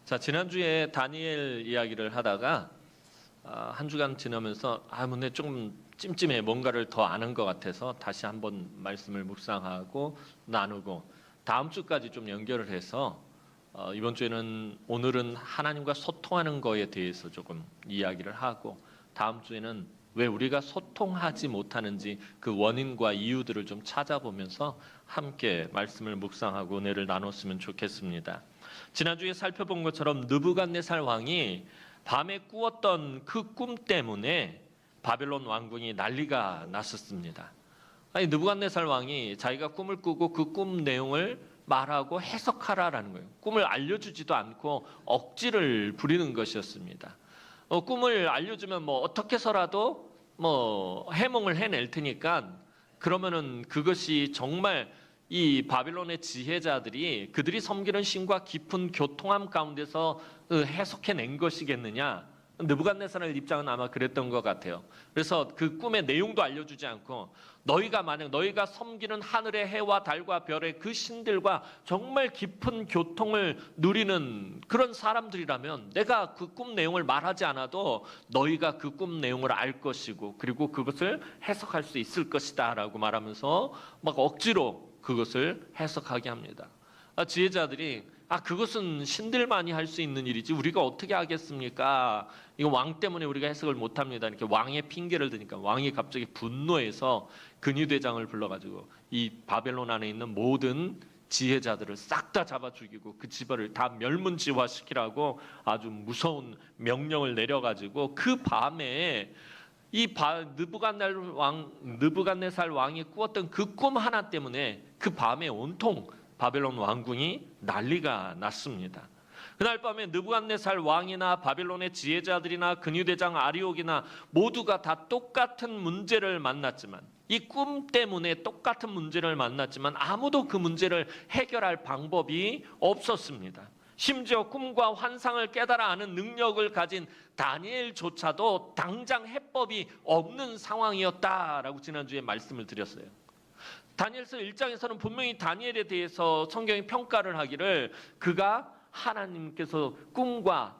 자, 지난주에 다니엘 이야기를 하다가 한 주간 지나면서 근데 좀 찜찜해, 뭔가를 더 아는 것 같아서 다시 한번 말씀을 묵상하고 나누고 다음 주까지 좀 연결을 해서 이번 주에는 오늘은 하나님과 소통하는 거에 대해서 조금 이야기를 하고 다음 주에는 왜 우리가 소통하지 못하는지 그 원인과 이유들을 좀 찾아보면서 함께 말씀을 묵상하고 은혜를 나눴으면 좋겠습니다. 지난주에 살펴본 것처럼 느부갓네살 왕이 밤에 꾸었던 그 꿈 때문에 바벨론 왕궁이 난리가 났었습니다. 아니, 느부갓네살 왕이 자기가 꿈을 꾸고 그 꿈 내용을 말하고 해석하라라는 거예요. 꿈을 알려주지도 않고 억지를 부리는 것이었습니다. 꿈을 알려주면 어떻게 해서라도 해몽을 해낼 테니까 그러면은 그것이 정말 이 바빌론의 지혜자들이 그들이 섬기는 신과 깊은 교통함 가운데서 해석해낸 것이겠느냐. 느부갓네살의 입장은 아마 그랬던 것 같아요. 그래서 그 꿈의 내용도 알려주지 않고 만약 너희가 섬기는 하늘의 해와 달과 별의 그 신들과 정말 깊은 교통을 누리는 그런 사람들이라면 내가 그 꿈 내용을 말하지 않아도 너희가 그 꿈 내용을 알 것이고 그리고 그것을 해석할 수 있을 것이다 라고 말하면서 억지로 그것을 해석하게 합니다. 지혜자들이 그것은 신들만이 할 수 있는 일이지 우리가 어떻게 하겠습니까? 이거 왕 때문에 우리가 해석을 못합니다. 이렇게 왕의 핑계를 대니까 왕이 갑자기 분노해서 근위대장을 불러가지고 이 바벨론 안에 있는 모든 지혜자들을 싹 다 잡아 죽이고 그 지발을 다 멸문지화시키라고 아주 무서운 명령을 내려가지고 그 밤에 이 느부갓네살 왕이 꾸었던 그 꿈 하나 때문에 그 밤에 온통 바벨론 왕궁이 난리가 났습니다. 그날 밤에 느부갓네살 왕이나 바벨론의 지혜자들이나 근위대장 아리옥이나 모두가 다 똑같은 문제를 만났지만 이 꿈 때문에 똑같은 문제를 만났지만 아무도 그 문제를 해결할 방법이 없었습니다. 심지어 꿈과 환상을 깨달아 아는 능력을 가진 다니엘조차도 당장 해법이 없는 상황이었다라고 지난주에 말씀을 드렸어요. 다니엘서 1장에서는 분명히 다니엘에 대해서 성경이 평가를 하기를 그가 하나님께서 꿈과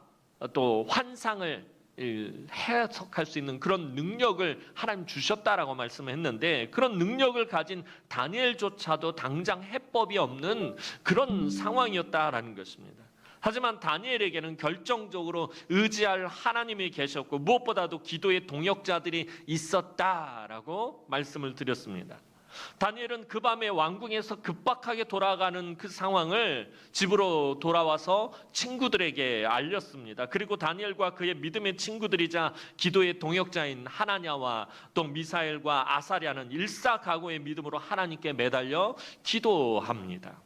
또 환상을 해석할 수 있는 그런 능력을 하나님 주셨다라고 말씀을 했는데 그런 능력을 가진 다니엘조차도 당장 해법이 없는 그런 상황이었다라는 것입니다. 하지만 다니엘에게는 결정적으로 의지할 하나님이 계셨고 무엇보다도 기도의 동역자들이 있었다라고 말씀을 드렸습니다. 다니엘은 그 밤에 왕궁에서 급박하게 돌아가는 그 상황을 집으로 돌아와서 친구들에게 알렸습니다. 그리고 다니엘과 그의 믿음의 친구들이자 기도의 동역자인 하나냐와 또 미사엘과 아사랴는 일사각오의 믿음으로 하나님께 매달려 기도합니다.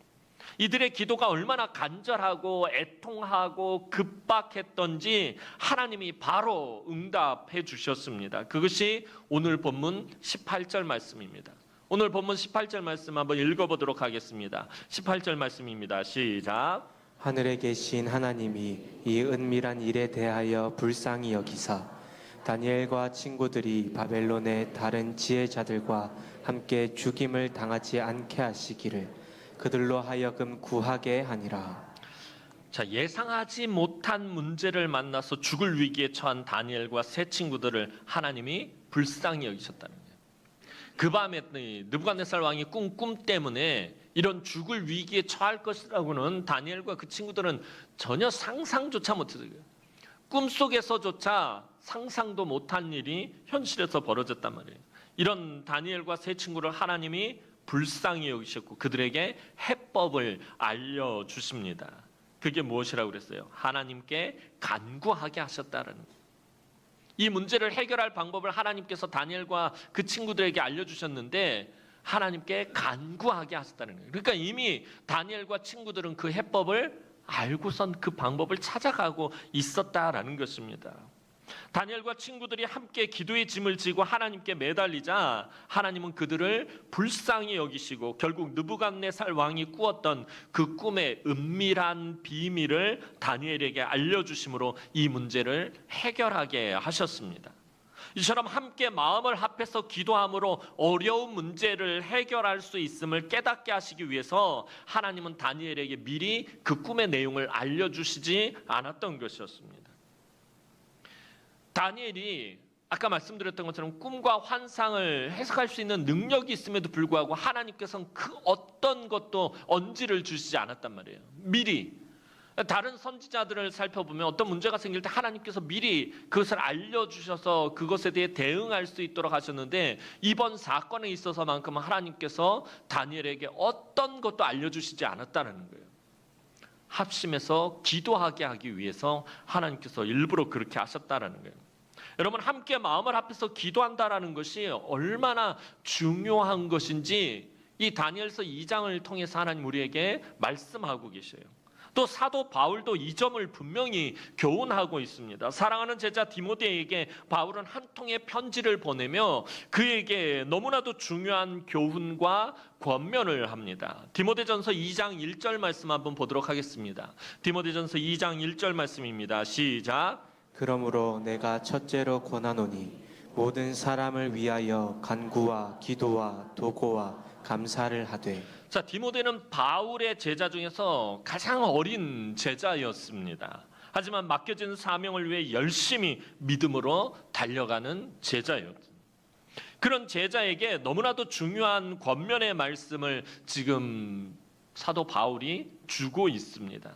이들의 기도가 얼마나 간절하고 애통하고 급박했던지 하나님이 바로 응답해 주셨습니다. 그것이 오늘 본문 18절 말씀입니다. 오늘 본문 18절 말씀 한번 읽어보도록 하겠습니다. 18절 말씀입니다. 시작. 하늘에 계신 하나님이 이 은밀한 일에 대하여 불쌍히 여기사 다니엘과 친구들이 바벨론의 다른 지혜자들과 함께 죽임을 당하지 않게 하시기를 그들로 하여금 구하게 하니라. 자, 예상하지 못한 문제를 만나서 죽을 위기에 처한 다니엘과 세 친구들을 하나님이 불쌍히 여기셨다는 거예요. 그 밤에 느부갓네살 왕이 꿈 때문에 이런 죽을 위기에 처할 것이라고는 다니엘과 그 친구들은 전혀 상상조차 못했어요. 꿈속에서조차 상상도 못한 일이 현실에서 벌어졌단 말이에요. 이런 다니엘과 세 친구를 하나님이 불쌍히 여기셨고 그들에게 해법을 알려주십니다. 그게 무엇이라고 그랬어요? 하나님께 간구하게 하셨다라는 거예요. 이 문제를 해결할 방법을 하나님께서 다니엘과 그 친구들에게 알려주셨는데 하나님께 간구하게 하셨다는 거예요. 그러니까 이미 다니엘과 친구들은 그 해법을 알고선 그 방법을 찾아가고 있었다라는 것입니다. 다니엘과 친구들이 함께 기도의 짐을 지고 하나님께 매달리자 하나님은 그들을 불쌍히 여기시고 결국 느부갓네살 왕이 꾸었던 그 꿈의 은밀한 비밀을 다니엘에게 알려주심으로 이 문제를 해결하게 하셨습니다. 이처럼 함께 마음을 합해서 기도함으로 어려운 문제를 해결할 수 있음을 깨닫게 하시기 위해서 하나님은 다니엘에게 미리 그 꿈의 내용을 알려주시지 않았던 것이었습니다. 다니엘이 아까 말씀드렸던 것처럼 꿈과 환상을 해석할 수 있는 능력이 있음에도 불구하고 하나님께서는 그 어떤 것도 언지를 주시지 않았단 말이에요. 미리. 다른 선지자들을 살펴보면 어떤 문제가 생길 때 하나님께서 미리 그것을 알려주셔서 그것에 대해 대응할 수 있도록 하셨는데, 이번 사건에 있어서만큼은 하나님께서 다니엘에게 어떤 것도 알려주시지 않았다는 거예요. 합심해서 기도하게 하기 위해서 하나님께서 일부러 그렇게 하셨다는 거예요. 여러분, 함께 마음을 합해서 기도한다라는 것이 얼마나 중요한 것인지 이 다니엘서 2장을 통해서 하나님 우리에게 말씀하고 계셔요. 또 사도 바울도 이 점을 분명히 교훈하고 있습니다. 사랑하는 제자 디모데에게 바울은 한 통의 편지를 보내며 그에게 너무나도 중요한 교훈과 권면을 합니다. 디모데전서 2장 1절 말씀 한번 보도록 하겠습니다. 디모데전서 2장 1절 말씀입니다. 시작. 그러므로 내가 첫째로 권하노니 모든 사람을 위하여 간구와 기도와 도고와 감사를 하되. 자, 디모데는 바울의 제자 중에서 가장 어린 제자였습니다. 하지만 맡겨진 사명을 위해 열심히 믿음으로 달려가는 제자였습니다. 그런 제자에게 너무나도 중요한 권면의 말씀을 지금 사도 바울이 주고 있습니다.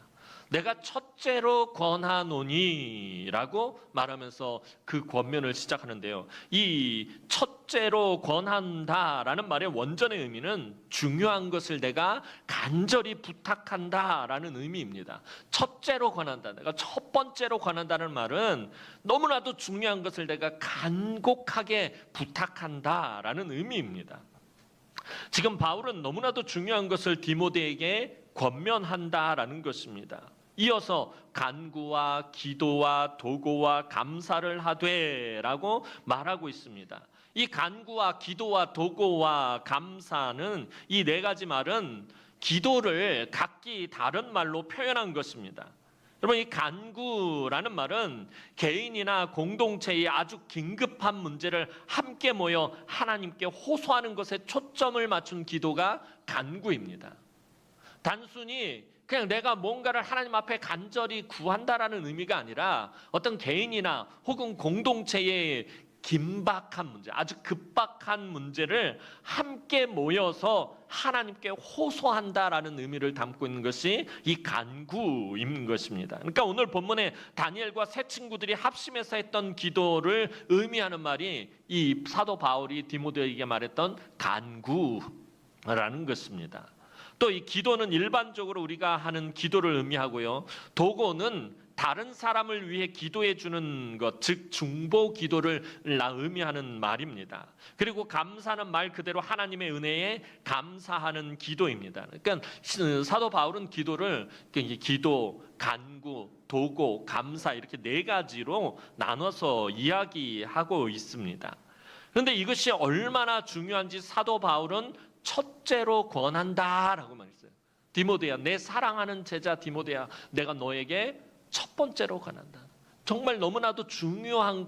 내가 첫째로 권하노니 라고 말하면서 그 권면을 시작하는데요. 이 첫째로 권한다라는 말의 원전의 의미는 중요한 것을 내가 간절히 부탁한다라는 의미입니다. 첫째로 권한다, 내가 첫 번째로 권한다는 말은 너무나도 중요한 것을 내가 간곡하게 부탁한다라는 의미입니다. 지금 바울은 너무나도 중요한 것을 디모데에게 권면한다라는 것입니다. 이어서 간구와 기도와 도고와 감사를 하되라고 말하고 있습니다. 이 간구와 기도와 도고와 감사는, 이 네 가지 말은 기도를 각기 다른 말로 표현한 것입니다. 여러분, 이 간구라는 말은 개인이나 공동체의 아주 긴급한 문제를 함께 모여 하나님께 호소하는 것에 초점을 맞춘 기도가 간구입니다. 단순히 그냥 내가 뭔가를 하나님 앞에 간절히 구한다라는 의미가 아니라 어떤 개인이나 혹은 공동체의 긴박한 문제, 아주 급박한 문제를 함께 모여서 하나님께 호소한다라는 의미를 담고 있는 것이 이 간구인 것입니다. 그러니까 오늘 본문에 다니엘과 세 친구들이 합심해서 했던 기도를 의미하는 말이 이 사도 바울이 디모데에게 말했던 간구라는 것입니다. 또 이 기도는 일반적으로 우리가 하는 기도를 의미하고요. 도고는 다른 사람을 위해 기도해 주는 것, 즉 중보 기도를 의미하는 말입니다. 그리고 감사는 말 그대로 하나님의 은혜에 감사하는 기도입니다. 그러니까 사도 바울은 기도를 기도, 간구, 도고, 감사 이렇게 네 가지로 나눠서 이야기하고 있습니다. 그런데 이것이 얼마나 중요한지 사도 바울은 첫째로 권한다라고 말했어요. 디모데야, 내 사랑하는 제자 디모데야, 내가 너에게 첫 번째로 권한다. 정말 너무나도 중요한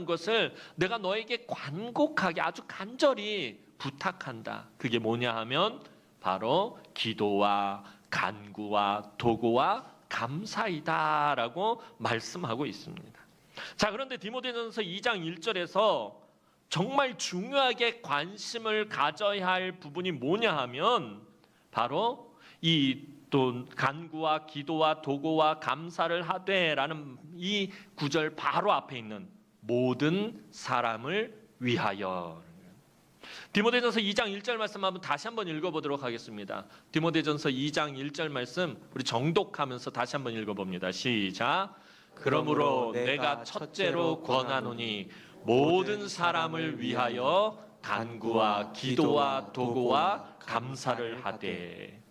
것을 내가 너에게 간곡하게 아주 간절히 부탁한다. 그게 뭐냐 하면 바로 기도와 간구와 도고와 감사이다라고 말씀하고 있습니다. 자, 그런데 디모데전서 2장 1절에서 정말 중요하게 관심을 가져야 할 부분이 뭐냐 하면 바로 이 또 간구와 기도와 도고와 감사를 하되라는 이 구절 바로 앞에 있는 모든 사람을 위하여. 디모데전서 2장 1절 말씀 한번 다시 한번 읽어보도록 하겠습니다. 디모데전서 2장 1절 말씀 우리 정독하면서 다시 한번 읽어봅니다. 시작. 그러므로 내가 첫째로 권하노니 모든 사람을 위하여 간구와 기도와 도고와 감사를 하되.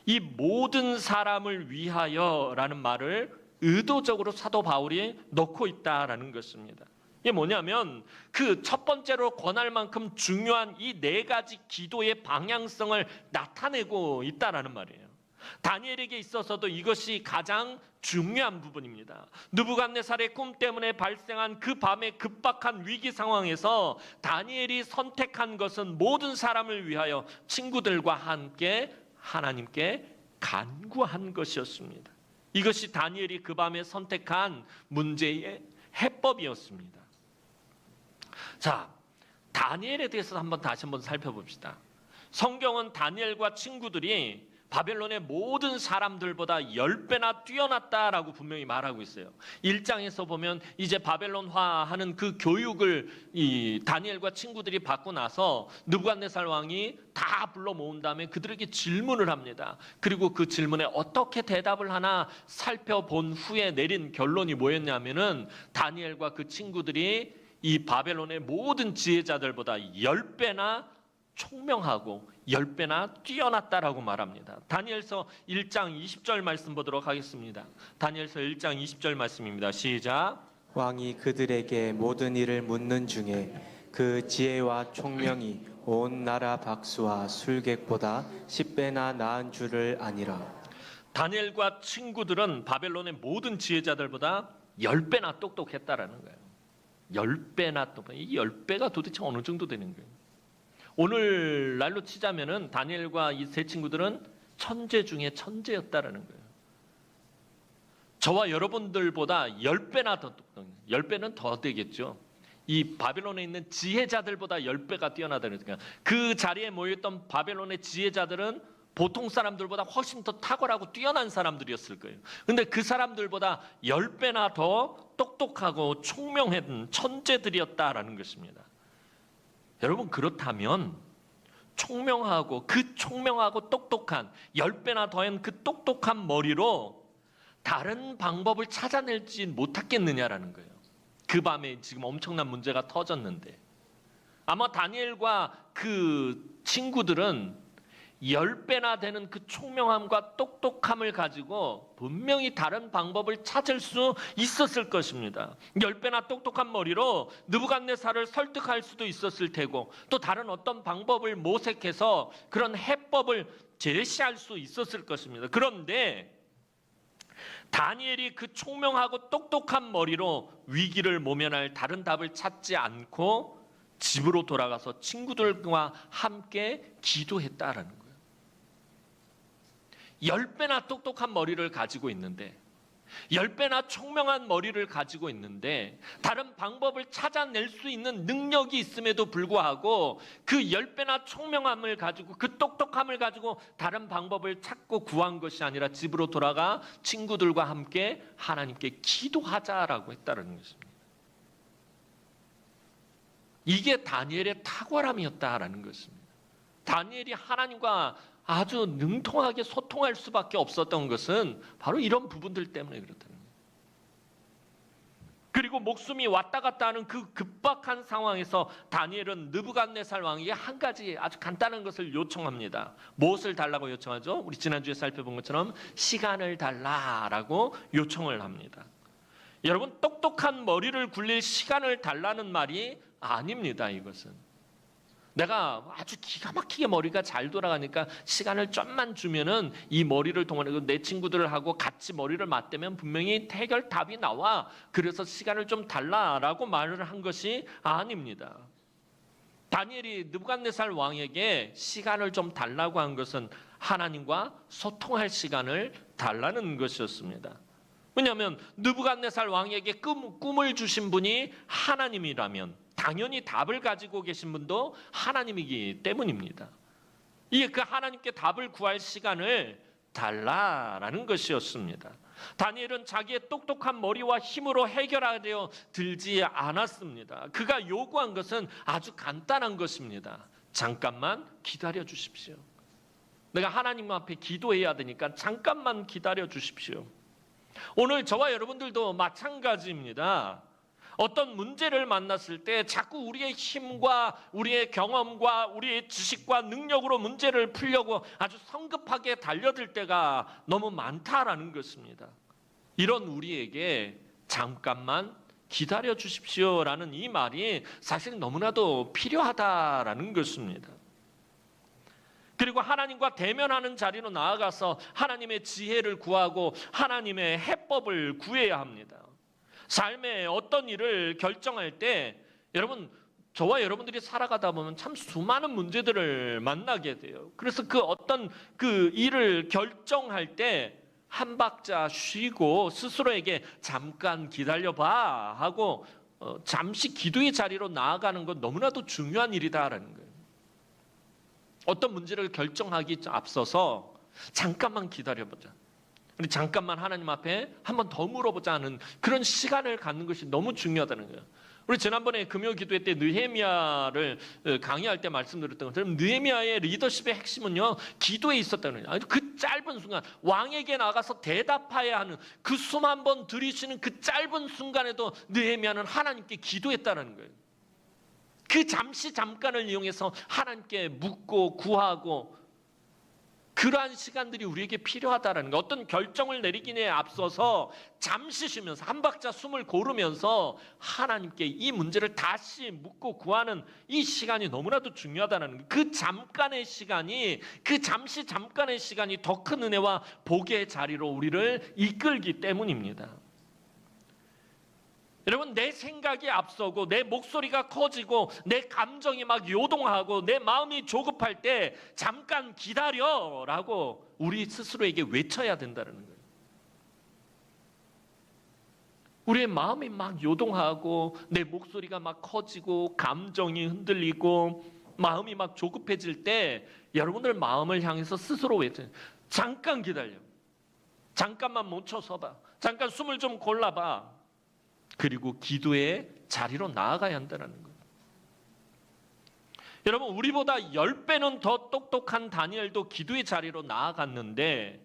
이 모든 사람을 위하여라는 말을 의도적으로 사도 바울이 넣고 있다라는 것입니다. 이게 뭐냐면 그 첫 번째로 권할 만큼 중요한 이 네 가지 기도의 방향성을 나타내고 있다라는 말이에요. 다니엘에게 있어서도 이것이 가장 중요한 부분입니다. 느부갓네살의 꿈 때문에 발생한 그 밤의 급박한 위기 상황에서 다니엘이 선택한 것은 모든 사람을 위하여 친구들과 함께 하나님께 간구한 것이었습니다. 이것이 다니엘이 그 밤에 선택한 문제의 해법이었습니다. 자, 다니엘에 대해서 다시 한번 살펴봅시다. 성경은 다니엘과 친구들이 바벨론의 모든 사람들보다 10배나 뛰어났다라고 분명히 말하고 있어요. 1장에서 보면 이제 바벨론화하는 그 교육을 이 다니엘과 친구들이 받고 나서 느부갓네살 왕이 다 불러 모은 다음에 그들에게 질문을 합니다. 그리고 그 질문에 어떻게 대답을 하나 살펴본 후에 내린 결론이 뭐였냐면은 다니엘과 그 친구들이 이 바벨론의 모든 지혜자들보다 10배나 총명하고 10배나 뛰어났다라고 말합니다. 다니엘서 1장 20절 말씀 보도록 하겠습니다. 다니엘서 1장 20절 말씀입니다. 시작. 왕이 그들에게 모든 일을 묻는 중에 그 지혜와 총명이 온 나라 박수와 술객보다 10배나 나은 줄을 아니라. 다니엘과 친구들은 바벨론의 모든 지혜자들보다 10배나 똑똑했다라는 거예요. 10배나 똑똑. 이 10배가 도대체 어느 정도 되는 거예요? 오늘 날로 치자면은 다니엘과 이 세 친구들은 천재 중에 천재였다라는 거예요. 저와 여러분들보다 10배나 더 똑똑해요. 10배는 더 되겠죠. 이 바벨론에 있는 지혜자들보다 10배가 뛰어나다는 거예요. 그 자리에 모였던 바벨론의 지혜자들은 보통 사람들보다 훨씬 더 탁월하고 뛰어난 사람들이었을 거예요. 근데 그 사람들보다 10배나 더 똑똑하고 총명한 천재들이었다라는 것입니다. 여러분, 그렇다면 총명하고 똑똑한 10배나 더한 그 똑똑한 머리로 다른 방법을 찾아낼지 못했겠느냐라는 거예요. 그 밤에 지금 엄청난 문제가 터졌는데 아마 다니엘과 그 친구들은 10배나 되는 그 총명함과 똑똑함을 가지고 분명히 다른 방법을 찾을 수 있었을 것입니다. 10배나 똑똑한 머리로 느부갓네살을 설득할 수도 있었을 테고 또 다른 어떤 방법을 모색해서 그런 해법을 제시할 수 있었을 것입니다. 그런데 다니엘이 그 총명하고 똑똑한 머리로 위기를 모면할 다른 답을 찾지 않고 집으로 돌아가서 친구들과 함께 기도했다라는 거예요. 10배나 똑똑한 머리를 가지고 있는데 10배나 총명한 머리를 가지고 있는데 다른 방법을 찾아낼 수 있는 능력이 있음에도 불구하고 그 10배나 총명함을 가지고 그 똑똑함을 가지고 다른 방법을 찾고 구한 것이 아니라 집으로 돌아가 친구들과 함께 하나님께 기도하자라고 했다는 것입니다. 이게 다니엘의 탁월함이었다라는 것입니다. 다니엘이 하나님과 아주 능통하게 소통할 수밖에 없었던 것은 바로 이런 부분들 때문에 그렇다는 거예요. 그리고 목숨이 왔다 갔다 하는 그 급박한 상황에서 다니엘은 느부갓네살 왕에게 한 가지 아주 간단한 것을 요청합니다. 무엇을 달라고 요청하죠? 우리 지난주에 살펴본 것처럼 시간을 달라라고 요청을 합니다. 여러분, 똑똑한 머리를 굴릴 시간을 달라는 말이 아닙니다. 이것은 내가 아주 기가 막히게 머리가 잘 돌아가니까 시간을 좀만 주면은 이 머리를 동원해서 내 친구들하고 같이 머리를 맞대면 분명히 해결답이 나와. 그래서 시간을 좀 달라라고 말을 한 것이 아닙니다. 다니엘이 느부갓네살 왕에게 시간을 좀 달라고 한 것은 하나님과 소통할 시간을 달라는 것이었습니다. 왜냐하면 느부갓네살 왕에게 꿈을 주신 분이 하나님이라면 당연히 답을 가지고 계신 분도 하나님이기 때문입니다. 이게 그 하나님께 답을 구할 시간을 달라라는 것이었습니다. 다니엘은 자기의 똑똑한 머리와 힘으로 해결하려 들지 않았습니다. 그가 요구한 것은 아주 간단한 것입니다. 잠깐만 기다려 주십시오. 내가 하나님 앞에 기도해야 되니까 잠깐만 기다려 주십시오. 오늘 저와 여러분들도 마찬가지입니다. 어떤 문제를 만났을 때 자꾸 우리의 힘과 우리의 경험과 우리의 지식과 능력으로 문제를 풀려고 아주 성급하게 달려들 때가 너무 많다라는 것입니다. 이런 우리에게 잠깐만 기다려 주십시오라는 이 말이 사실 너무나도 필요하다라는 것입니다. 그리고 하나님과 대면하는 자리로 나아가서 하나님의 지혜를 구하고 하나님의 해법을 구해야 합니다. 삶의 어떤 일을 결정할 때 여러분, 저와 여러분들이 살아가다 보면 참 수많은 문제들을 만나게 돼요. 그래서 그 어떤 그 일을 결정할 때 한 박자 쉬고 스스로에게 잠깐 기다려봐 하고 잠시 기도의 자리로 나아가는 건 너무나도 중요한 일이다라는 거예요. 어떤 문제를 결정하기 앞서서 잠깐만 기다려보자. 우리 잠깐만 하나님 앞에 한 번 더 물어보자 하는 그런 시간을 갖는 것이 너무 중요하다는 거예요. 우리 지난번에 금요 기도회 때 느헤미야를 강의할 때 말씀드렸던 것처럼 느헤미야의 리더십의 핵심은요, 기도에 있었다는 거예요. 그 짧은 순간 왕에게 나가서 대답해야 하는 그 숨 한 번 들이쉬는 그 짧은 순간에도 느헤미야는 하나님께 기도했다는 거예요. 그 잠깐을 이용해서 하나님께 묻고 구하고, 그러한 시간들이 우리에게 필요하다라는 거. 어떤 결정을 내리기에 앞서서 잠시 쉬면서 한 박자 숨을 고르면서 하나님께 이 문제를 다시 묻고 구하는 이 시간이 너무나도 중요하다는 거. 그 잠깐의 시간이, 그 잠깐의 시간이 더 큰 은혜와 복의 자리로 우리를 이끌기 때문입니다. 여러분, 내 생각이 앞서고 내 목소리가 커지고 내 감정이 막 요동하고 내 마음이 조급할 때 잠깐 기다려라고 우리 스스로에게 외쳐야 된다는 거예요. 우리의 마음이 막 요동하고 내 목소리가 막 커지고 감정이 흔들리고 마음이 막 조급해질 때 여러분들 마음을 향해서 스스로 외쳐요. 잠깐 기다려. 잠깐만 멈춰서봐. 잠깐 숨을 좀 골라봐. 그리고 기도의 자리로 나아가야 한다는 거예요. 여러분, 우리보다 10배는 더 똑똑한 다니엘도 기도의 자리로 나아갔는데,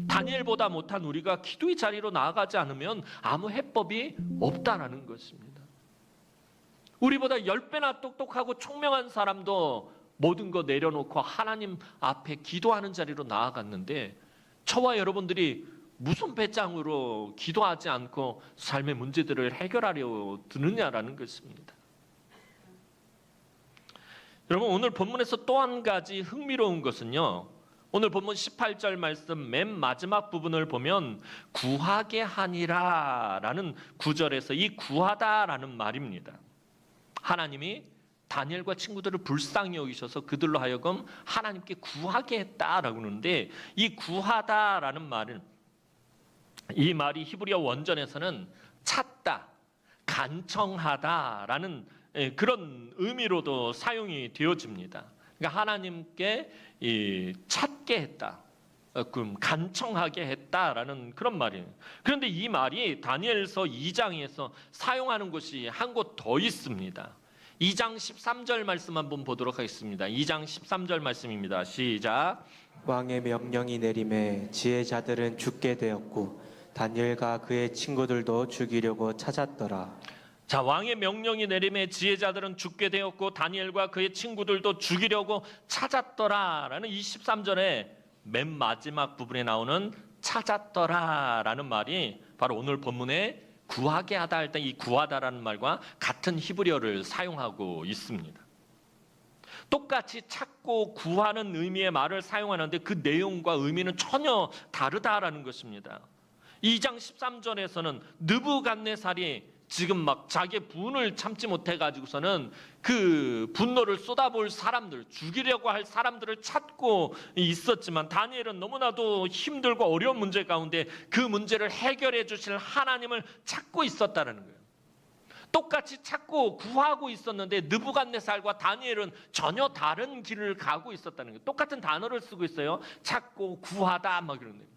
다니엘보다 못한 우리가 기도의 자리로 나아가지 않으면 아무 해법이 없다라는 것입니다. 우리보다 10배나 똑똑하고 총명한 사람도 모든 거 내려놓고 하나님 앞에 기도하는 자리로 나아갔는데, 저와 여러분들이 무슨 배짱으로 기도하지 않고 삶의 문제들을 해결하려 드느냐라는 것입니다. 여러분, 오늘 본문에서 또 한 가지 흥미로운 것은요, 오늘 본문 18절 말씀 맨 마지막 부분을 보면 구하게 하니라 라는 구절에서 이 구하다라는 말입니다. 하나님이 다니엘과 친구들을 불쌍히 여기셔서 그들로 하여금 하나님께 구하게 했다라고 하는데, 이 구하다라는 말은, 이 말이 히브리어 원전에서는 찾다, 간청하다라는 그런 의미로도 사용이 되어집니다. 그러니까 하나님께 찾게 했다, 간청하게 했다라는 그런 말이에요. 그런데 이 말이 다니엘서 2장에서 사용하는 곳이 한 곳 더 있습니다. 2장 13절 말씀 한번 보도록 하겠습니다. 2장 13절 말씀입니다. 시작. 왕의 명령이 내림에 지혜자들은 죽게 되었고 다니엘과 그의 친구들도 죽이려고 찾았더라. 자, 왕의 명령이 내림에 지혜자들은 죽게 되었고 다니엘과 그의 친구들도 죽이려고 찾았더라라는 23절에 맨 마지막 부분에 나오는 찾았더라라는 말이 바로 오늘 본문에 구하게 하다 할 때 이 구하다라는 말과 같은 히브리어를 사용하고 있습니다. 똑같이 찾고 구하는 의미의 말을 사용하는데 그 내용과 의미는 전혀 다르다라는 것입니다. 2장 13절에서는 느부갓네살이 지금 막 자기의 분을 참지 못해가지고서는 그 분노를 쏟아부을 사람들, 죽이려고 할 사람들을 찾고 있었지만 다니엘은 너무나도 힘들고 어려운 문제 가운데 그 문제를 해결해 주실 하나님을 찾고 있었다는 거예요. 똑같이 찾고 구하고 있었는데 느부갓네살과 다니엘은 전혀 다른 길을 가고 있었다는 거예요. 똑같은 단어를 쓰고 있어요. 찾고 구하다 막 이런 거예요.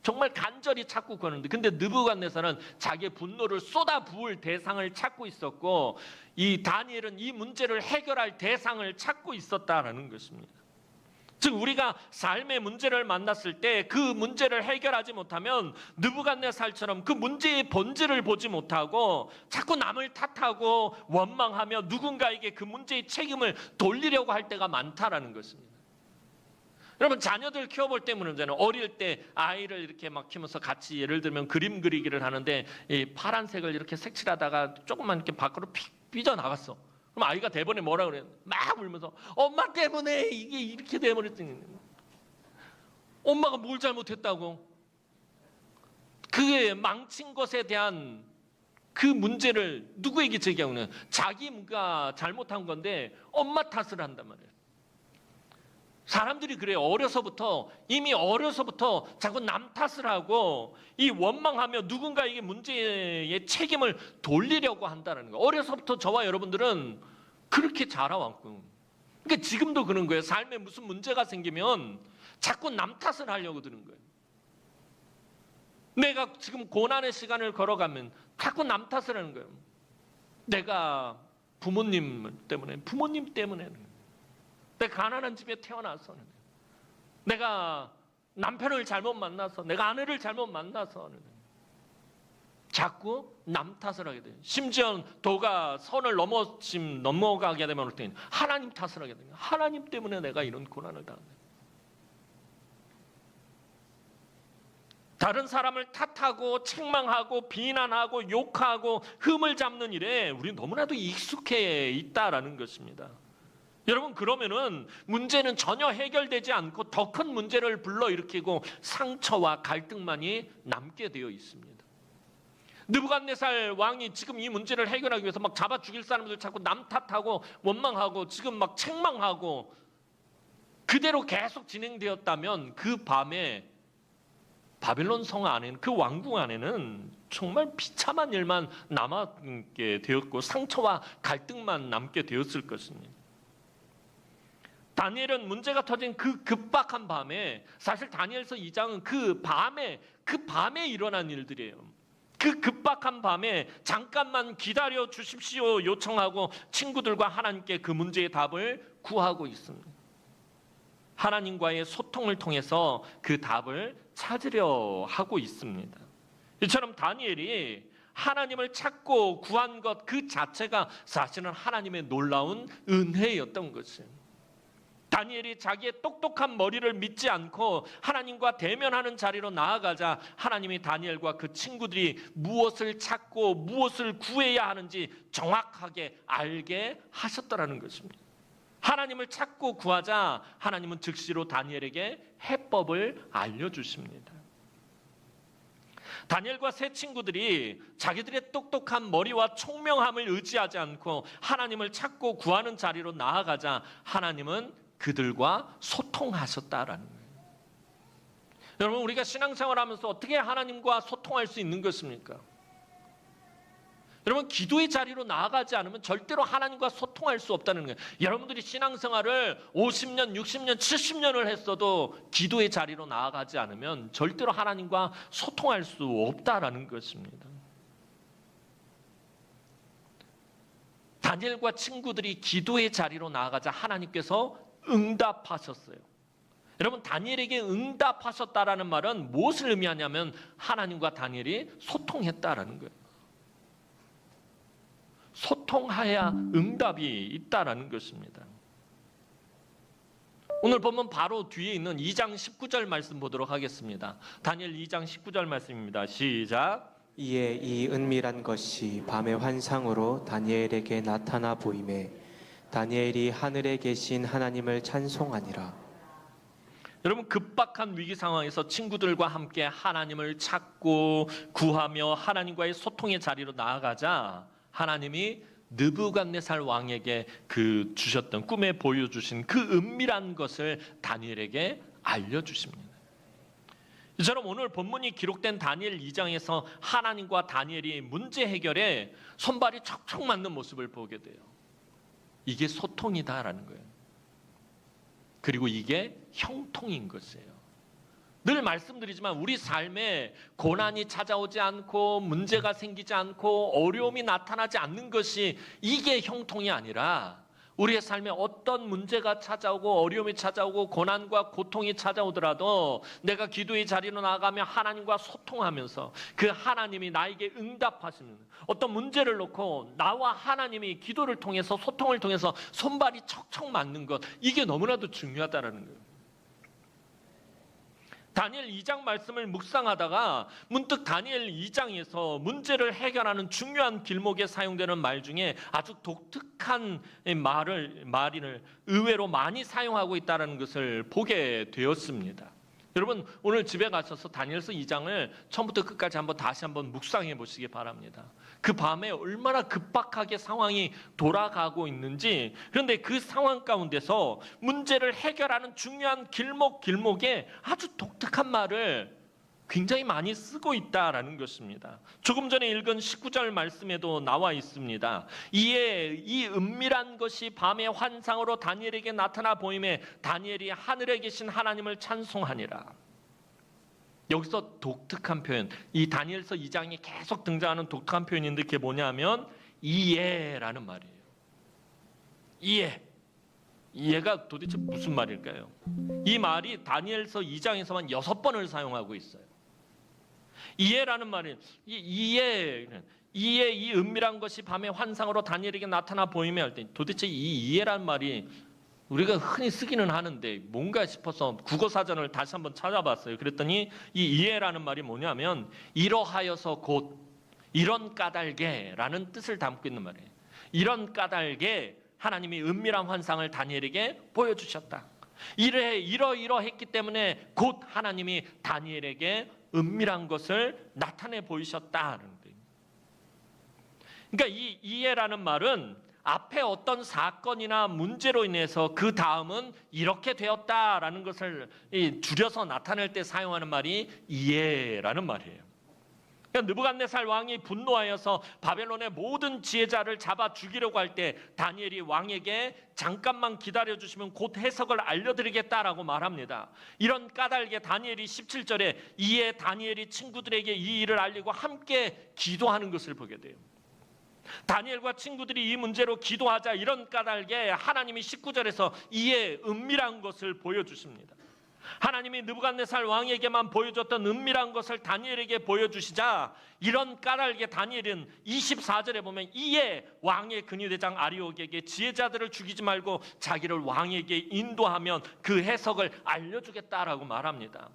정말 간절히 찾고 구하는데, 근데 느부갓네살은 자기의 분노를 쏟아부을 대상을 찾고 있었고 이 다니엘은 이 문제를 해결할 대상을 찾고 있었다라는 것입니다. 즉 우리가 삶의 문제를 만났을 때 그 문제를 해결하지 못하면 느부갓네살처럼 그 문제의 본질을 보지 못하고 자꾸 남을 탓하고 원망하며 누군가에게 그 문제의 책임을 돌리려고 할 때가 많다라는 것입니다. 여러분, 자녀들 키워볼 때 문제는 어릴 때 아이를 이렇게 막 키우면서 같이 예를 들면 그림 그리기를 하는데 이 파란색을 이렇게 색칠하다가 조금만 이렇게 밖으로 픽 삐져나갔어. 그럼 아이가 대번에 뭐라 그래요? 막 울면서 엄마 때문에 이게 이렇게 돼버렸더니 엄마가 뭘 잘못했다고? 그의 망친 것에 대한 그 문제를 누구에게 제기하고 있는 거예요? 자기가 잘못한 건데 엄마 탓을 한단 말이에요. 사람들이 그래요. 이미 어려서부터 자꾸 남 탓을 하고 이 원망하며 누군가에게 문제의 책임을 돌리려고 한다는 거예요. 어려서부터 저와 여러분들은 그렇게 자라왔고, 그러니까 지금도 그런 거예요. 삶에 무슨 문제가 생기면 자꾸 남 탓을 하려고 드는 거예요. 내가 지금 고난의 시간을 걸어가면 자꾸 남 탓을 하는 거예요. 내가 부모님 때문에 내가 가난한 집에 태어나서, 내가 남편을 잘못 만나서, 내가 아내를 잘못 만나서 자꾸 남 탓을 하게 돼요. 심지어 도가 선을 넘어가게 되면 하나님 탓을 하게 돼요. 하나님 때문에 내가 이런 고난을 당한다. 다른 사람을 탓하고 책망하고 비난하고 욕하고 흠을 잡는 일에 우리는 너무나도 익숙해 있다라는 것입니다. 여러분, 그러면은 문제는 전혀 해결되지 않고 더 큰 문제를 불러일으키고 상처와 갈등만이 남게 되어 있습니다. 느부갓네살 왕이 지금 이 문제를 해결하기 위해서 막 잡아 죽일 사람들 자꾸 남 탓하고 원망하고 지금 막 책망하고 그대로 계속 진행되었다면 그 밤에 바벨론 성 안에는, 그 왕궁 안에는 정말 비참한 일만 남게 되었고 상처와 갈등만 남게 되었을 것입니다. 다니엘은 문제가 터진 그 급박한 밤에, 사실 다니엘서 2장은 그 밤에 일어난 일들이에요. 그 급박한 밤에 잠깐만 기다려 주십시오 요청하고 친구들과 하나님께 그 문제의 답을 구하고 있습니다. 하나님과의 소통을 통해서 그 답을 찾으려 하고 있습니다. 이처럼 다니엘이 하나님을 찾고 구한 것 그 자체가 사실은 하나님의 놀라운 은혜였던 것이에요. 다니엘이 자기의 똑똑한 머리를 믿지 않고 하나님과 대면하는 자리로 나아가자 하나님이 다니엘과 그 친구들이 무엇을 찾고 무엇을 구해야 하는지 정확하게 알게 하셨더라는 것입니다. 하나님을 찾고 구하자 하나님은 즉시로 다니엘에게 해법을 알려주십니다. 다니엘과 세 친구들이 자기들의 똑똑한 머리와 총명함을 의지하지 않고 하나님을 찾고 구하는 자리로 나아가자 하나님은 그들과 소통하셨다라는 거예요. 여러분, 우리가 신앙생활하면서 어떻게 하나님과 소통할 수 있는 것입니까? 여러분, 기도의 자리로 나아가지 않으면 절대로 하나님과 소통할 수 없다는 거예요. 여러분들이 신앙생활을 50년, 60년, 70년을 했어도 기도의 자리로 나아가지 않으면 절대로 하나님과 소통할 수 없다라는 것입니다. 다니엘과 친구들이 기도의 자리로 나아가자 하나님께서 응답하셨어요. 여러분, 다니엘에게 응답하셨다라는 말은 무엇을 의미하냐면 하나님과 다니엘이 소통했다라는 거예요. 소통해야 응답이 있다라는 것입니다. 오늘 보면 바로 뒤에 있는 2장 19절 말씀 보도록 하겠습니다. 다니엘 2장 19절 말씀입니다. 시작. 이에 이 은밀한 것이 밤의 환상으로 다니엘에게 나타나 보이매 다니엘이 하늘에 계신 하나님을 찬송하니라. 여러분, 급박한 위기 상황에서 친구들과 함께 하나님을 찾고 구하며 하나님과의 소통의 자리로 나아가자 하나님이 느부갓네살 왕에게 그 주셨던 꿈에 보여주신 그 은밀한 것을 다니엘에게 알려주십니다. 이처럼 오늘 본문이 기록된 다니엘 2장에서 하나님과 다니엘이 문제 해결에 손발이 척척 맞는 모습을 보게 돼요. 이게 소통이다라는 거예요. 그리고 이게 형통인 것이에요. 늘 말씀드리지만 우리 삶에 고난이 찾아오지 않고 문제가 생기지 않고 어려움이 나타나지 않는 것이 이게 형통이 아니라 우리의 삶에 어떤 문제가 찾아오고 어려움이 찾아오고 고난과 고통이 찾아오더라도 내가 기도의 자리로 나가며 하나님과 소통하면서 그 하나님이 나에게 응답하시는 어떤 문제를 놓고 나와 하나님이 기도를 통해서 소통을 통해서 손발이 척척 맞는 것, 이게 너무나도 중요하다는 거예요. 다니엘 2장 말씀을 묵상하다가 문득 다니엘 2장에서 문제를 해결하는 중요한 길목에 사용되는 말 중에 아주 독특한 말을 의외로 많이 사용하고 있다는 것을 보게 되었습니다. 여러분, 오늘 집에 가셔서 다니엘서 2장을 처음부터 끝까지 다시 한번 묵상해 보시기 바랍니다. 그 밤에 얼마나 급박하게 상황이 돌아가고 있는지, 그런데 그 상황 가운데서 문제를 해결하는 중요한 길목에 아주 독특한 말을 굉장히 많이 쓰고 있다라는 것입니다. 조금 전에 읽은 19절 말씀에도 나와 있습니다. 이에 이 은밀한 것이 밤의 환상으로 다니엘에게 나타나 보임에 다니엘이 하늘에 계신 하나님을 찬송하니라. 여기서 독특한 표현, 이 다니엘서 2장에 계속 등장하는 독특한 표현인데 그게 뭐냐면 이에라는 말이에요. 이에가 도대체 무슨 말일까요? 이 말이 다니엘서 2장에서만 6번을 사용하고 있어요. 이해라는 말이 이해 이 은밀한 것이 밤의 환상으로 다니엘에게 나타나 보이며 할 때 도대체 이 이해라는 말이 우리가 흔히 쓰기는 하는데 뭔가 싶어서 국어사전을 다시 한번 찾아봤어요. 그랬더니 이 이해라는 말이 뭐냐면 이러하여서 곧 이런 까닭에라는 뜻을 담고 있는 말이에요. 이런 까닭에 하나님이 은밀한 환상을 다니엘에게 보여주셨다. 이러했기 때문에 곧 하나님이 다니엘에게 은밀한 것을 나타내 보이셨다는 거예요. 그러니까 이 이해라는 말은 앞에 어떤 사건이나 문제로 인해서 그 다음은 이렇게 되었다라는 것을 줄여서 나타낼 때 사용하는 말이 이해라는 말이에요. 그러니까 느부갓네살 왕이 분노하여서 바벨론의 모든 지혜자를 잡아 죽이려고 할 때 다니엘이 왕에게 잠깐만 기다려주시면 곧 해석을 알려드리겠다라고 말합니다. 이런 까닭에 다니엘이 17절에 이에 다니엘이 친구들에게 이 일을 알리고 함께 기도하는 것을 보게 돼요. 다니엘과 친구들이 이 문제로 기도하자 이런 까닭에 하나님이 19절에서 이에 은밀한 것을 보여주십니다. 하나님이 느부갓네살 왕에게만 보여줬던 은밀한 것을 다니엘에게 보여주시자 이런 까닭에 다니엘은 24절에 보면 이에 왕의 근위대장 아리옥에게 지혜자들을 죽이지 말고 자기를 왕에게 인도하면 그 해석을 알려주겠다라고 말합니다.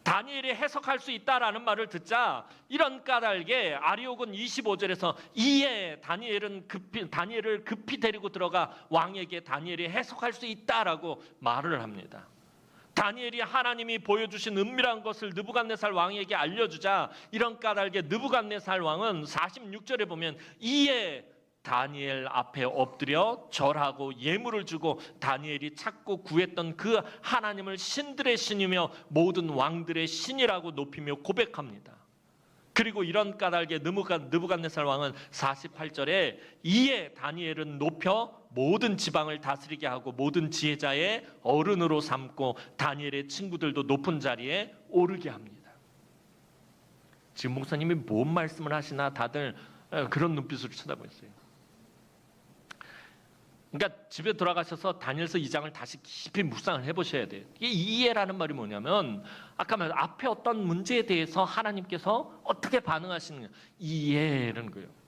다니엘이 해석할 수 있다라는 말을 듣자 이런 까닭에 아리옥은 25절에서 이에 다니엘을 급히 데리고 들어가 왕에게 다니엘이 해석할 수 있다라고 말을 합니다. 다니엘이 하나님이 보여주신 은밀한 것을 느부갓네살 왕에게 알려주자 이런 까닭에 느부갓네살 왕은 46절에 보면 이에 다니엘 앞에 엎드려 절하고 예물을 주고 다니엘이 찾고 구했던 그 하나님을 신들의 신이며 모든 왕들의 신이라고 높이며 고백합니다. 그리고 이런 까닭에 느부갓네살 왕은 48절에 이에 다니엘은 높여 모든 지방을 다스리게 하고 모든 지혜자의 어른으로 삼고 다니엘의 친구들도 높은 자리에 오르게 합니다. 지금 목사님이 뭔 말씀을 하시나 다들 그런 눈빛으로 쳐다보고 있어요. 그러니까 집에 돌아가셔서 다니엘서 2장을 다시 깊이 묵상을 해보셔야 돼요. 이게 이해라는 말이 뭐냐면 아까 말 앞에 어떤 문제에 대해서 하나님께서 어떻게 반응하시느냐 이해라는 거예요.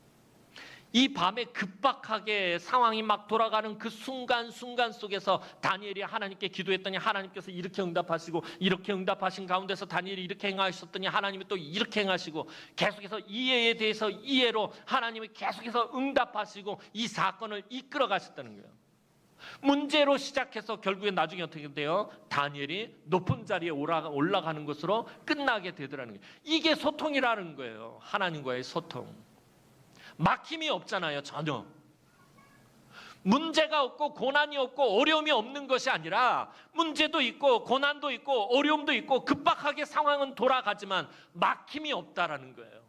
이 밤에 급박하게 상황이 막 돌아가는 그 순간 속에서 다니엘이 하나님께 기도했더니 하나님께서 이렇게 응답하시고 이렇게 응답하신 가운데서 다니엘이 이렇게 행하셨더니 하나님이 또 이렇게 행하시고 계속해서 이해에 대해서 이해로 하나님이 계속해서 응답하시고 이 사건을 이끌어 가셨다는 거예요. 문제로 시작해서 결국에 나중에 어떻게 돼요? 다니엘이 높은 자리에 올라가는 것으로 끝나게 되더라는 거예요. 이게 소통이라는 거예요. 하나님과의 소통. 막힘이 없잖아요. 전혀. 문제가 없고 고난이 없고 어려움이 없는 것이 아니라 문제도 있고 고난도 있고 어려움도 있고 급박하게 상황은 돌아가지만 막힘이 없다라는 거예요.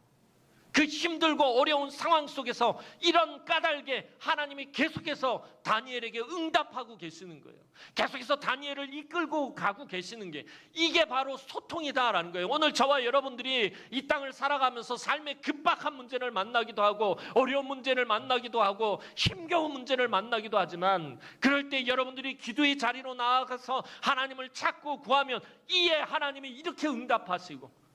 그 힘들고 어려운 상황 속에서 이런 까닭에 하나님이 계속해서 다니엘에게 응답하고 계시는 거예요. 계속해서 다니엘을 이끌고 가고 계시는 게 이게 바로 소통이다라는 거예요. 오늘 저와 여러분들이 이 땅을 살아가면서 삶의 급박한 문제를 만나기도 하고 어려운 문제를 만나기도 하고 힘겨운 문제를 만나기도 하지만 그럴 때 여러분들이 기도의 자리로 나아가서 하나님을 찾고 구하면 이에 하나님이 이렇게 응답하시고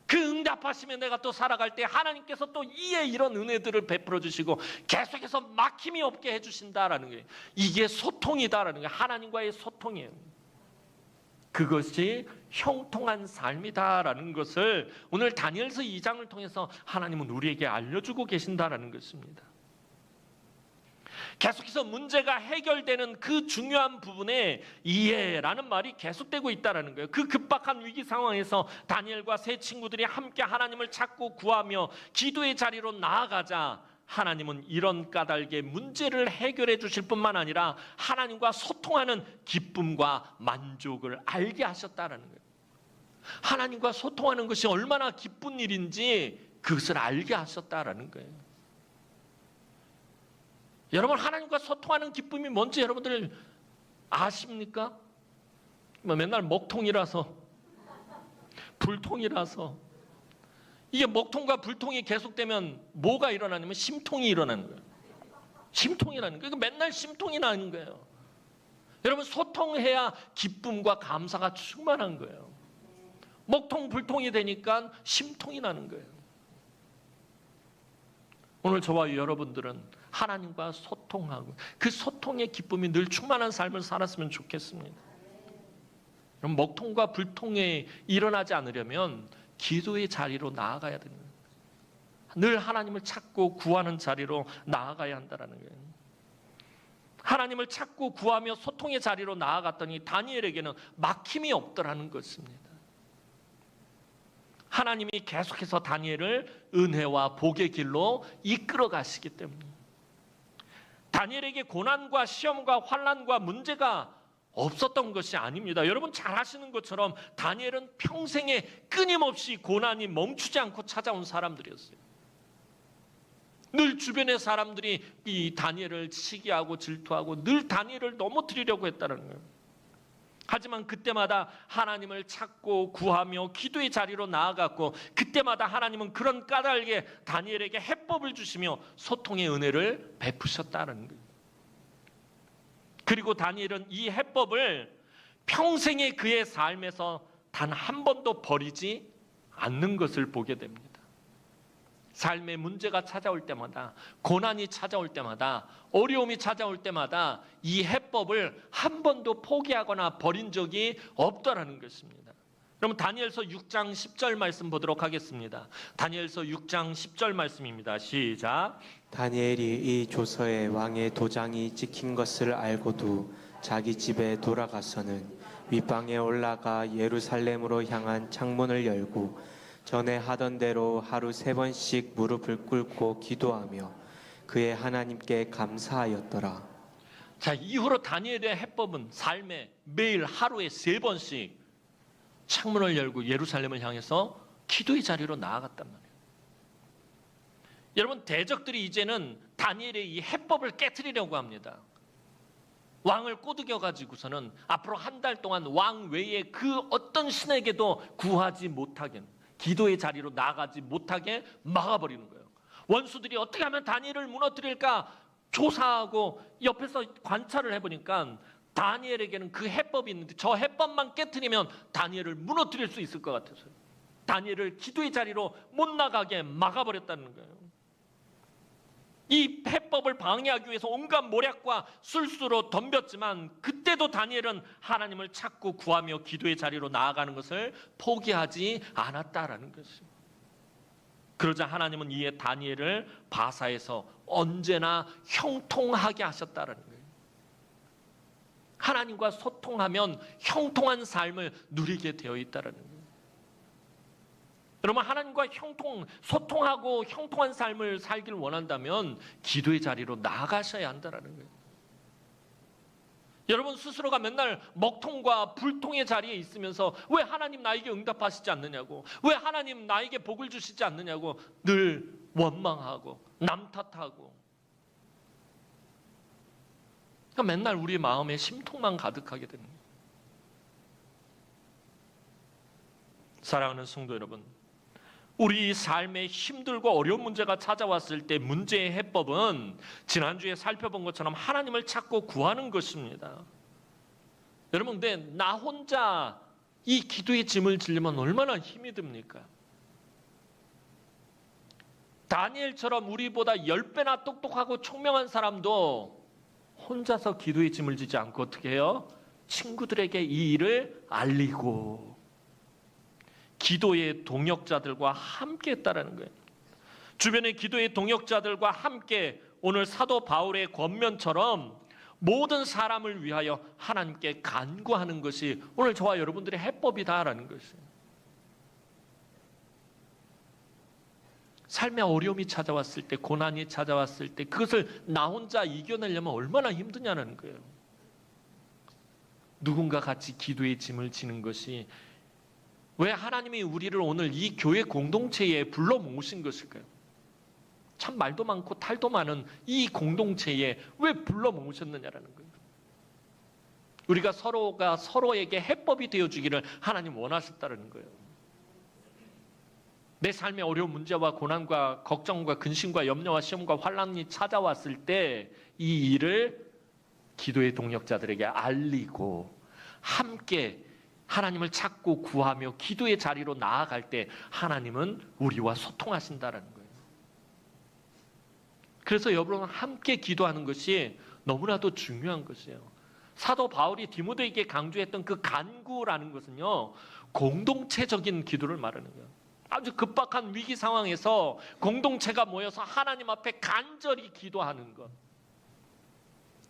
그 응답하시면 내가 또 살아갈 때 하나님께서 또 이에 이런 은혜들을 베풀어 주시고 계속해서 막힘이 없게 해주신다라는 거예요. 이게 소통이다라는 거예요. 하나님과의 소통이에요. 그것이 형통한 삶이다라는 것을 오늘 다니엘서 2장을 통해서 하나님은 우리에게 알려주고 계신다라는 것입니다. 계속해서 문제가 해결되는 그 중요한 부분에 이해라는 말이 계속되고 있다는 거예요. 그 급박한 위기 상황에서 다니엘과 세 친구들이 함께 하나님을 찾고 구하며 기도의 자리로 나아가자 하나님은 이런 까닭의 문제를 해결해 주실 뿐만 아니라 하나님과 소통하는 기쁨과 만족을 알게 하셨다는 거예요. 하나님과 소통하는 것이 얼마나 기쁜 일인지 그것을 알게 하셨다는 거예요. 여러분, 하나님과 소통하는 기쁨이 뭔지 여러분들 아십니까? 맨날 먹통이라서, 불통이라서, 이게 먹통과 불통이 계속되면 뭐가 일어나냐면 심통이 일어나는 거예요. 심통이라는 거예요. 맨날 심통이 나는 거예요. 여러분, 소통해야 기쁨과 감사가 충만한 거예요. 먹통, 불통이 되니까 심통이 나는 거예요. 오늘 저와 여러분들은 하나님과 소통하고 그 소통의 기쁨이 늘 충만한 삶을 살았으면 좋겠습니다. 그럼 먹통과 불통이 일어나지 않으려면 기도의 자리로 나아가야 됩니다. 늘 하나님을 찾고 구하는 자리로 나아가야 한다는 거예요. 하나님을 찾고 구하며 소통의 자리로 나아갔더니 다니엘에게는 막힘이 없더라는 것입니다. 하나님이 계속해서 다니엘을 은혜와 복의 길로 이끌어 가시기 때문에 다니엘에게 고난과 시험과 환난과 문제가 없었던 것이 아닙니다. 여러분 잘 아시는 것처럼 다니엘은 평생에 끊임없이 고난이 멈추지 않고 찾아온 사람들이었어요. 늘 주변의 사람들이 이 다니엘을 시기하고 질투하고 늘 다니엘을 넘어뜨리려고 했다는 거예요. 하지만 그때마다 하나님을 찾고 구하며 기도의 자리로 나아갔고 그때마다 하나님은 그런 까닭에 다니엘에게 해법을 주시며 소통의 은혜를 베푸셨다는 거예요. 그리고 다니엘은 이 해법을 평생의 그의 삶에서 단 한 번도 버리지 않는 것을 보게 됩니다. 삶의 문제가 찾아올 때마다, 고난이 찾아올 때마다, 어려움이 찾아올 때마다 이 해법을 한 번도 포기하거나 버린 적이 없다라는 것입니다. 그럼 다니엘서 6장 10절 말씀 보도록 하겠습니다. 다니엘서 6장 10절 말씀입니다. 시작. 다니엘이 이 조서에 왕의 도장이 찍힌 것을 알고도 자기 집에 돌아가서는 윗방에 올라가 예루살렘으로 향한 창문을 열고 전에 하던 대로 하루 3번씩 무릎을 꿇고 기도하며 그의 하나님께 감사하였더라. 자, 이후로 다니엘의 해법은 삶에 매일 하루에 3번씩 창문을 열고 예루살렘을 향해서 기도의 자리로 나아갔단 말이에요. 여러분, 대적들이 이제는 다니엘의 이 해법을 깨트리려고 합니다. 왕을 꼬드겨 가지고서는 앞으로 한 달 동안 왕 외에 그 어떤 신에게도 구하지 못하게, 기도의 자리로 나가지 못하게 막아버리는 거예요. 원수들이 어떻게 하면 다니엘을 무너뜨릴까 조사하고 옆에서 관찰을 해보니까 다니엘에게는 그 해법이 있는데 저 해법만 깨트리면 다니엘을 무너뜨릴 수 있을 것 같아서요. 다니엘을 기도의 자리로 못 나가게 막아버렸다는 거예요. 이 해법을 방해하기 위해서 온갖 모략과 술수로 덤볐지만 그때도 다니엘은 하나님을 찾고 구하며 기도의 자리로 나아가는 것을 포기하지 않았다라는 것입니다. 그러자 하나님은 이에 다니엘을 바사에서 언제나 형통하게 하셨다라는 거예요. 하나님과 소통하면 형통한 삶을 누리게 되어 있다라는 거예요. 여러분, 하나님과 소통하고 형통한 삶을 살기를 원한다면 기도의 자리로 나아가셔야 한다는 거예요. 여러분 스스로가 맨날 먹통과 불통의 자리에 있으면서 왜 하나님 나에게 응답하시지 않느냐고, 왜 하나님 나에게 복을 주시지 않느냐고 늘 원망하고 남 탓하고, 그러니까 맨날 우리 마음에 심통만 가득하게 되는 거예요. 사랑하는 성도 여러분, 우리 삶에 힘들고 어려운 문제가 찾아왔을 때 문제의 해법은 지난주에 살펴본 것처럼 하나님을 찾고 구하는 것입니다. 여러분, 근데 나 혼자 이 기도의 짐을 지려면 얼마나 힘이 듭니까? 다니엘처럼 우리보다 10배나 똑똑하고 총명한 사람도 혼자서 기도의 짐을 지지 않고 어떻게 해요? 친구들에게 이 일을 알리고 기도의 동역자들과 함께 했다라는 거예요. 주변의 기도의 동역자들과 함께 오늘 사도 바울의 권면처럼 모든 사람을 위하여 하나님께 간구하는 것이 오늘 저와 여러분들의 해법이다라는 것이에요. 삶의 어려움이 찾아왔을 때, 고난이 찾아왔을 때 그것을 나 혼자 이겨내려면 얼마나 힘드냐는 거예요. 누군가 같이 기도의 짐을 지는 것이 왜 하나님이 우리를 오늘 이 교회 공동체에 불러 모으신 것일까요? 참 말도 많고 탈도 많은 이 공동체에 왜 불러 모으셨느냐라는 거예요. 우리가 서로가 서로에게 해법이 되어주기를 하나님 원하셨다는 거예요. 내 삶의 어려운 문제와 고난과 걱정과 근심과 염려와 시험과 환난이 찾아왔을 때 이 일을 기도의 동역자들에게 알리고 함께 하나님을 찾고 구하며 기도의 자리로 나아갈 때 하나님은 우리와 소통하신다는 거예요. 그래서 여러분 함께 기도하는 것이 너무나도 중요한 것이에요. 사도 바울이 디모데에게 강조했던 그 간구라는 것은요, 공동체적인 기도를 말하는 거예요. 아주 급박한 위기 상황에서 공동체가 모여서 하나님 앞에 간절히 기도하는 것.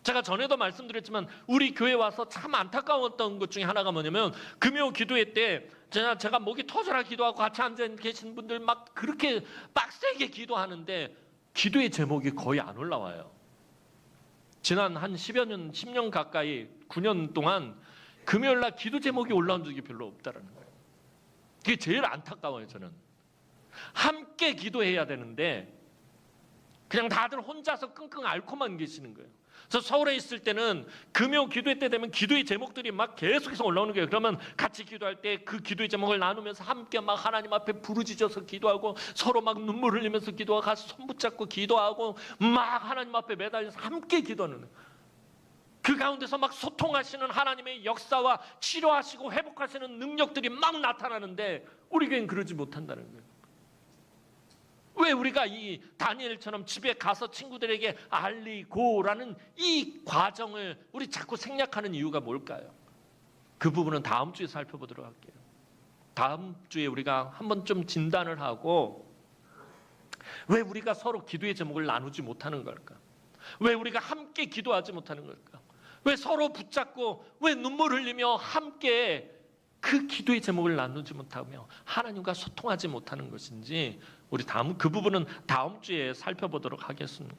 제가 전에도 말씀드렸지만 우리 교회 와서 참 안타까웠던 것 중에 하나가 뭐냐면 금요 기도회 때 제가 목이 터져라 기도하고 같이 앉아 계신 분들 막 그렇게 빡세게 기도하는데 기도의 제목이 거의 안 올라와요. 지난 한 10여 년, 10년 가까이 9년 동안 금요일 날 기도 제목이 올라온 적이 별로 없다라는 거예요. 그게 제일 안타까워요, 저는. 함께 기도해야 되는데 그냥 다들 혼자서 끙끙 앓고만 계시는 거예요. 그래서 서울에 있을 때는 금요 기도회 때 되면 기도의 제목들이 막 계속해서 올라오는 거예요. 그러면 같이 기도할 때 그 기도의 제목을 나누면서 함께 막 하나님 앞에 부르짖어서 기도하고 서로 막 눈물 흘리면서 기도하고 같이 손 붙잡고 기도하고 막 하나님 앞에 매달려서 함께 기도하는 거예요. 그 가운데서 막 소통하시는 하나님의 역사와 치료하시고 회복하시는 능력들이 막 나타나는데 우리 교회는 그러지 못한다는 거예요. 왜 우리가 이 다니엘처럼 집에 가서 친구들에게 알리고라는 이 과정을 우리 자꾸 생략하는 이유가 뭘까요? 그 부분은 다음 주에 살펴보도록 할게요. 다음 주에 우리가 한번 좀 진단을 하고 왜 우리가 서로 기도의 제목을 나누지 못하는 걸까? 왜 우리가 함께 기도하지 못하는 걸까? 왜 서로 붙잡고 왜 눈물 흘리며 함께 그 기도의 제목을 나누지 못하며 하나님과 소통하지 못하는 것인지 우리 그 부분은 다음 주에 살펴보도록 하겠습니다.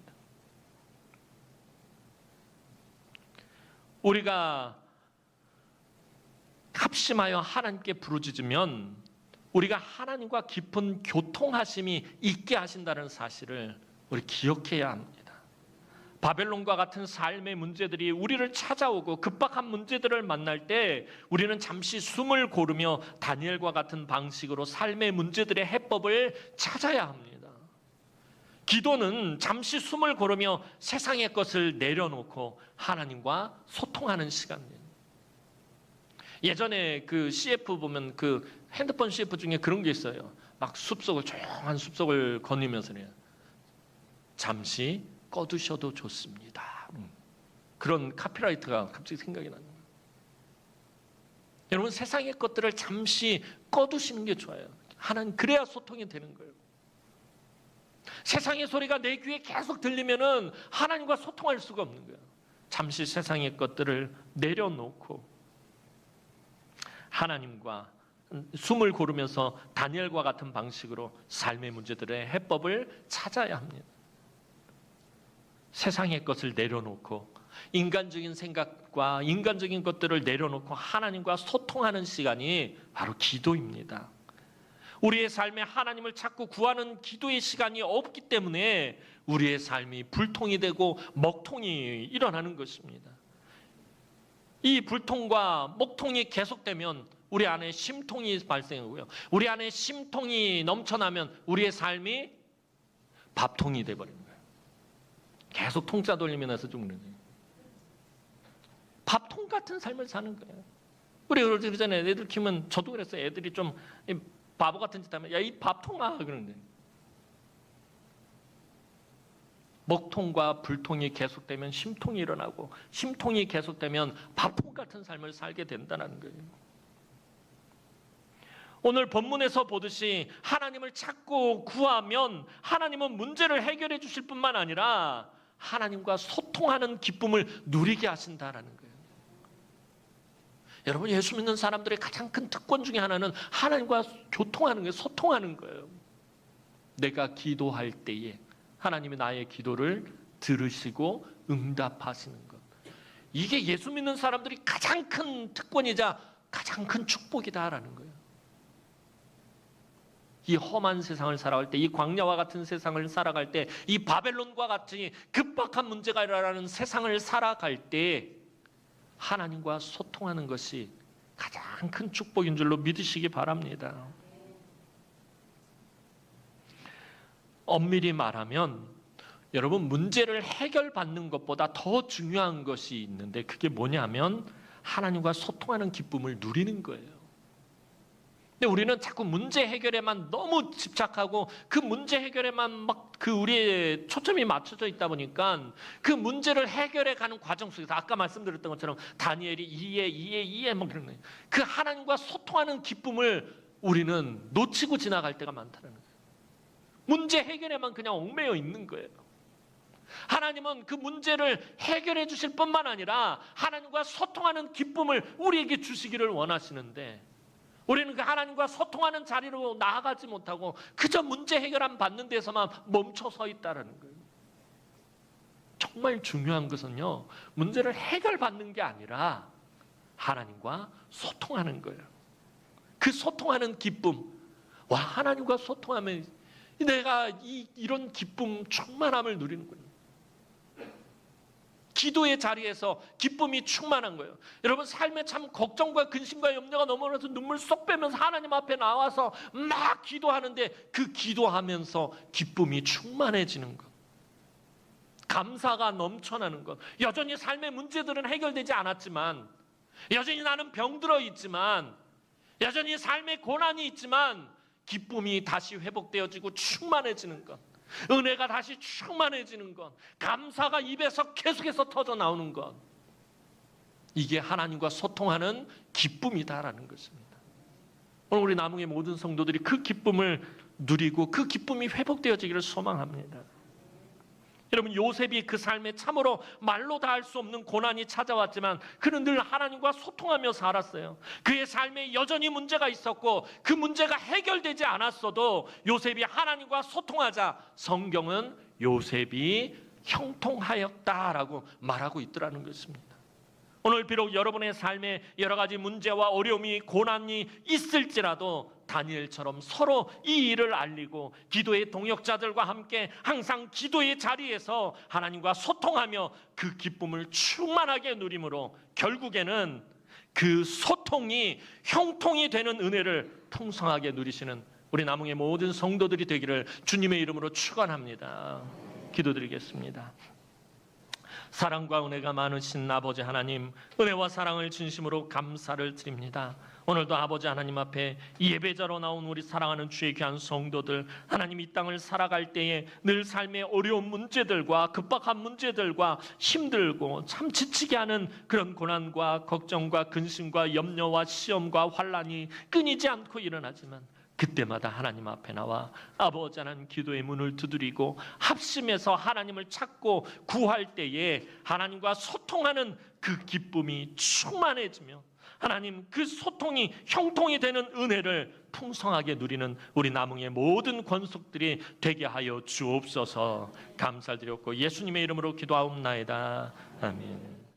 우리가 합심하여 하나님께 부르짖으면 우리가 하나님과 깊은 교통하심이 있게 하신다는 사실을 우리 기억해야 합니다. 바벨론과 같은 삶의 문제들이 우리를 찾아오고 급박한 문제들을 만날 때 우리는 잠시 숨을 고르며 다니엘과 같은 방식으로 삶의 문제들의 해법을 찾아야 합니다. 기도는 잠시 숨을 고르며 세상의 것을 내려놓고 하나님과 소통하는 시간이에요. 예전에 그 CF 보면 그 핸드폰 CF 중에 그런 게 있어요. 막 조용한 숲속을 거니면서 잠시 꺼두셔도 좋습니다. 그런 카피라이트가 갑자기 생각이 나는 거예요. 여러분 세상의 것들을 잠시 꺼두시는 게 좋아요. 하나님 그래야 소통이 되는 거예요. 세상의 소리가 내 귀에 계속 들리면은 하나님과 소통할 수가 없는 거예요. 잠시 세상의 것들을 내려놓고 하나님과 숨을 고르면서 다니엘과 같은 방식으로 삶의 문제들의 해법을 찾아야 합니다. 세상의 것을 내려놓고 인간적인 생각과 인간적인 것들을 내려놓고 하나님과 소통하는 시간이 바로 기도입니다. 우리의 삶에 하나님을 찾고 구하는 기도의 시간이 없기 때문에 우리의 삶이 불통이 되고 먹통이 일어나는 것입니다. 이 불통과 먹통이 계속되면 우리 안에 심통이 발생하고요. 우리 안에 심통이 넘쳐나면 우리의 삶이 밥통이 돼버립니다. 계속 통짜 돌리면서 죽는 거예요. 밥통 같은 삶을 사는 거예요. 우리 어릴 전에 애들 키우면 저도 그랬어요. 애들이 좀 바보 같은 짓 하면 야 이 밥통아 그러는데 먹통과 불통이 계속되면 심통이 일어나고 심통이 계속되면 바풍 같은 삶을 살게 된다는 거예요. 오늘 본문에서 보듯이 하나님을 찾고 구하면 하나님은 문제를 해결해 주실 뿐만 아니라 하나님과 소통하는 기쁨을 누리게 하신다라는 거예요. 여러분, 예수 믿는 사람들의 가장 큰 특권 중에 하나는 하나님과 교통하는 거예요. 소통하는 거예요. 내가 기도할 때에 하나님이 나의 기도를 들으시고 응답하시는 것. 이게 예수 믿는 사람들이 가장 큰 특권이자 가장 큰 축복이다라는 거예요. 이 험한 세상을 살아갈 때, 이 광야와 같은 세상을 살아갈 때, 이 바벨론과 같이 급박한 문제가 일어나는 세상을 살아갈 때 하나님과 소통하는 것이 가장 큰 축복인 줄로 믿으시기 바랍니다. 엄밀히 말하면 여러분, 문제를 해결받는 것보다 더 중요한 것이 있는데 그게 뭐냐면 하나님과 소통하는 기쁨을 누리는 거예요. 근데 우리는 자꾸 문제 해결에만 너무 집착하고 그 문제 해결에만 막 그 우리의 초점이 맞춰져 있다 보니까 그 문제를 해결해 가는 과정 속에서 아까 말씀드렸던 것처럼 다니엘이 이해 막 그런 거예요. 그 하나님과 소통하는 기쁨을 우리는 놓치고 지나갈 때가 많다는 거예요. 문제 해결에만 그냥 얽매여 있는 거예요. 하나님은 그 문제를 해결해 주실 뿐만 아니라 하나님과 소통하는 기쁨을 우리에게 주시기를 원하시는데 우리는 그 하나님과 소통하는 자리로 나아가지 못하고 그저 문제 해결안 받는 데서만 멈춰 서 있다는 거예요. 정말 중요한 것은요, 문제를 해결받는 게 아니라 하나님과 소통하는 거예요. 그 소통하는 기쁨, 와, 하나님과 소통하면 내가 이런 기쁨, 충만함을 누리는 거예요. 기도의 자리에서 기쁨이 충만한 거예요. 여러분, 삶에 참 걱정과 근심과 염려가 넘어져서 눈물 쏙 빼면서 하나님 앞에 나와서 막 기도하는데 그 기도하면서 기쁨이 충만해지는 것, 감사가 넘쳐나는 것. 여전히 삶의 문제들은 해결되지 않았지만, 여전히 나는 병들어 있지만, 여전히 삶의 고난이 있지만 기쁨이 다시 회복되어지고 충만해지는 것, 은혜가 다시 충만해지는 것, 감사가 입에서 계속해서 터져 나오는 것, 이게 하나님과 소통하는 기쁨이다라는 것입니다. 오늘 우리 남흥의 모든 성도들이 그 기쁨을 누리고 그 기쁨이 회복되어지기를 소망합니다. 여러분, 요셉이 그 삶에 참으로 말로 다 할 수 없는 고난이 찾아왔지만 그는 늘 하나님과 소통하며 살았어요. 그의 삶에 여전히 문제가 있었고 그 문제가 해결되지 않았어도 요셉이 하나님과 소통하자 성경은 요셉이 형통하였다라고 말하고 있더라는 것입니다. 오늘 비록 여러분의 삶에 여러 가지 문제와 어려움이, 고난이 있을지라도 다니엘처럼 서로 이 일을 알리고 기도의 동역자들과 함께 항상 기도의 자리에서 하나님과 소통하며 그 기쁨을 충만하게 누림으로 결국에는 그 소통이 형통이 되는 은혜를 풍성하게 누리시는 우리 남흥의 모든 성도들이 되기를 주님의 이름으로 축원합니다. 기도드리겠습니다. 사랑과 은혜가 많으신 아버지 하나님, 은혜와 사랑을 진심으로 감사를 드립니다. 오늘도 아버지 하나님 앞에 예배자로 나온 우리 사랑하는 주의 귀한 성도들, 하나님 이 땅을 살아갈 때에 늘 삶의 어려운 문제들과 급박한 문제들과 힘들고 참 지치게 하는 그런 고난과 걱정과 근심과 염려와 시험과 환난이 끊이지 않고 일어나지만 그때마다 하나님 앞에 나와 아버지 하나님 기도의 문을 두드리고 합심해서 하나님을 찾고 구할 때에 하나님과 소통하는 그 기쁨이 충만해지며 하나님 그 소통이 형통이 되는 은혜를 풍성하게 누리는 우리 남흥의 모든 권속들이 되게 하여 주옵소서. 감사드렸고 예수님의 이름으로 기도하옵나이다. 아멘.